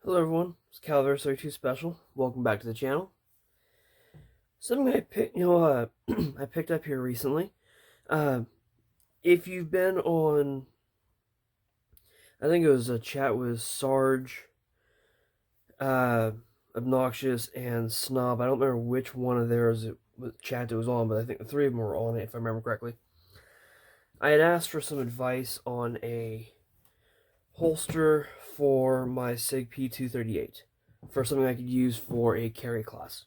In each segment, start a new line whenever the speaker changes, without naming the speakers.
Hello everyone, it's Calvary32 Special. Welcome back to the channel. Something I picked, I picked up here recently. If you've been on, I think it was a chat with Sarge, Obnoxious, and Snob. I don't remember which one of theirs chat it was on, but I think the three of them were on it, if I remember correctly. I had asked for some advice on a holster for my Sig P238 for something I could use for a carry class.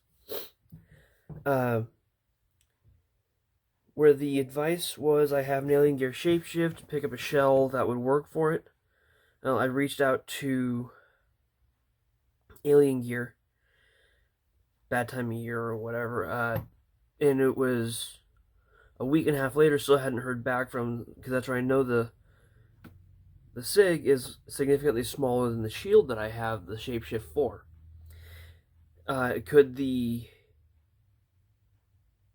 Where the advice was I have an Alien Gear Shapeshift to pick up a shell that would work for it. I reached out to Alien Gear, bad time of year or whatever, and it was a week and a half later, still hadn't heard back from, because that's where I know the Sig is significantly smaller than the shield that I have the Shapeshift for. Could the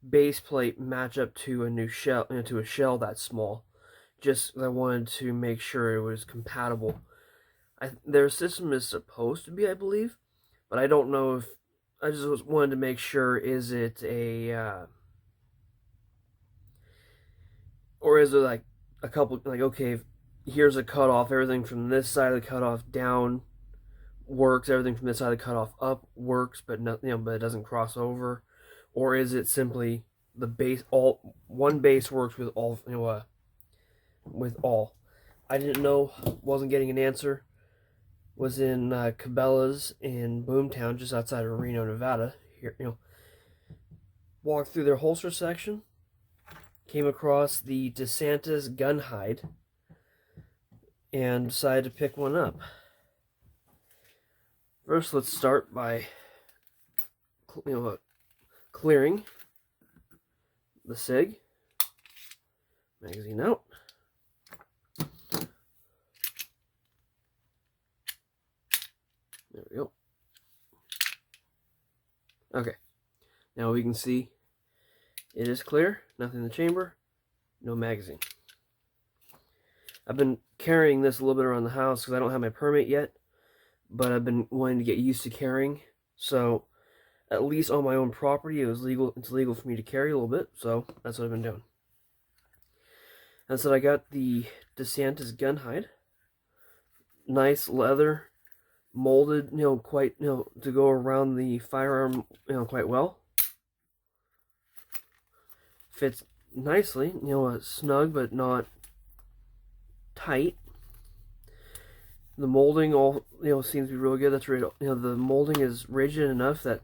base plate match up to a new shell, to a shell that small? Just I wanted to make sure it was compatible. Their system is supposed to be, I believe, but I don't know if. I just wanted to make sure, is it a or is it like a couple, like, okay, here's a cutoff, everything from this side of the cutoff down works, everything from this side of the cutoff up works, but but it doesn't cross over, or is it simply the base, all one base works with all, with all? I didn't know, wasn't getting an answer. Was in Cabela's in Boomtown, just outside of Reno, Nevada. Here, walked through their holster section, came across the Santiz Gunhide, and decided to pick one up. First, let's start by clearing the Sig magazine out. There we go. Okay, now we can see it is clear, nothing in the chamber, no magazine. I've been carrying this a little bit around the house because I don't have my permit yet, but I've been wanting to get used to carrying, so at least on my own property it's legal for me to carry a little bit, so that's what I've been doing. And so I got the Santiz Gunhide, nice leather, molded, quite, to go around the firearm, quite well. Fits nicely, snug but not tight. The molding all, seems to be really good. That's right. The molding is rigid enough that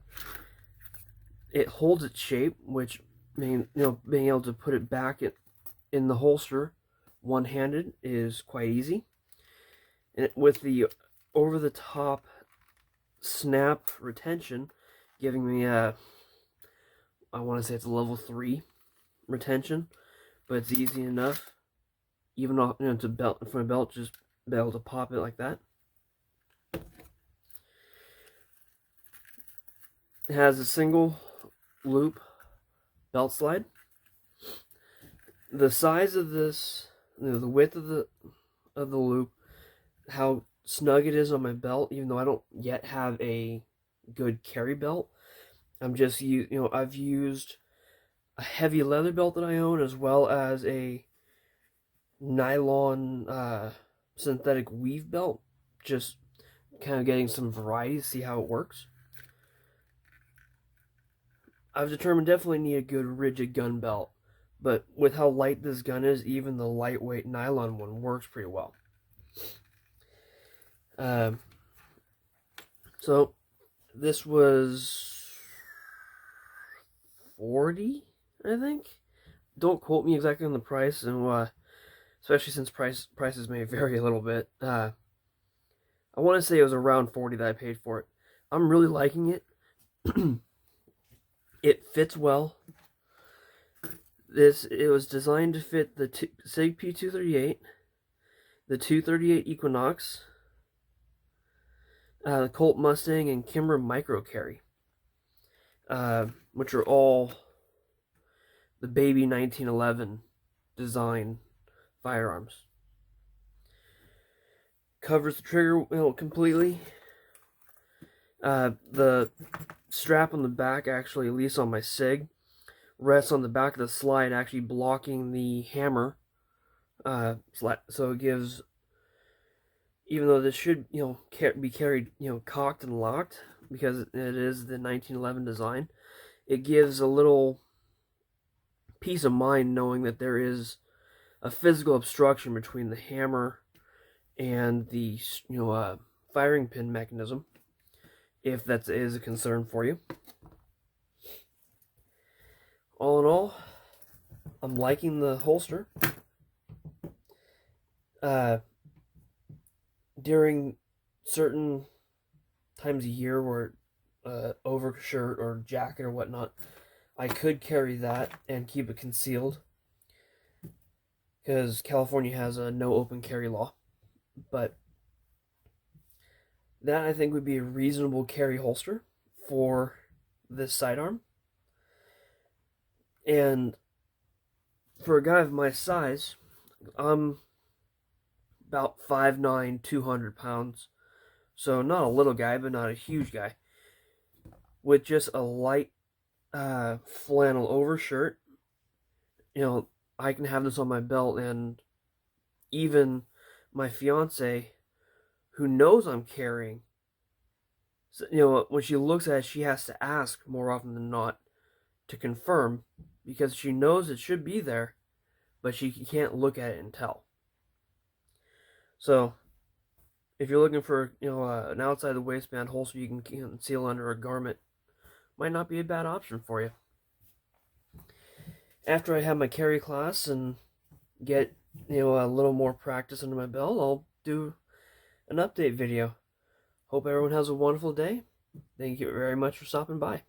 it holds its shape, which being able to put it back in the holster one-handed is quite easy. And with the over-the-top snap retention, giving me I want to say it's a level 3 retention, but it's easy enough, even off, to belt from a belt, just be able to pop it like that. It has a single loop belt slide. The size of this, the width of the loop, how snug it is on my belt, even though I don't yet have a good carry belt. I'm just I've used a heavy leather belt that I own, as well as a nylon synthetic weave belt, just kind of getting some variety to see how it works. I've determined definitely need a good rigid gun belt, but with how light this gun is, even the lightweight nylon one works pretty well. So this was $40, I think. Don't quote me exactly on the price, and especially since prices may vary a little bit. I want to say it was around $40 that I paid for it. I'm really liking it. It fits well. It was designed to fit the Sig P238, the 238 Equinox, the Colt Mustang, and Kimber Micro Carry, which are all the baby 1911 design firearms. Covers the trigger completely. The strap on the back, actually, at least on my Sig, rests on the back of the slide, actually blocking the hammer. So it gives, even though this should, be carried, cocked and locked, because it is the 1911 design, it gives a little peace of mind knowing that there is a physical obstruction between the hammer and the, firing pin mechanism, if that is a concern for you. All in all, I'm liking the holster. During certain times a year where overshirt or jacket or whatnot, I could carry that and keep it concealed, because California has a no open carry law. But that, I think, would be a reasonable carry holster for this sidearm. And for a guy of my size, I'm about 5'9", 200 pounds. So not a little guy, but not a huge guy. With just a light flannel overshirt, I can have this on my belt, and even my fiance, who knows I'm carrying, when she looks at it, she has to ask more often than not to confirm, because she knows it should be there, but she can't look at it and tell. So, if you're looking for, an outside the waistband holster you can conceal under a garment, might not be a bad option for you. After I have my carry class and get, a little more practice under my belt, I'll do an update video. Hope everyone has a wonderful day. Thank you very much for stopping by.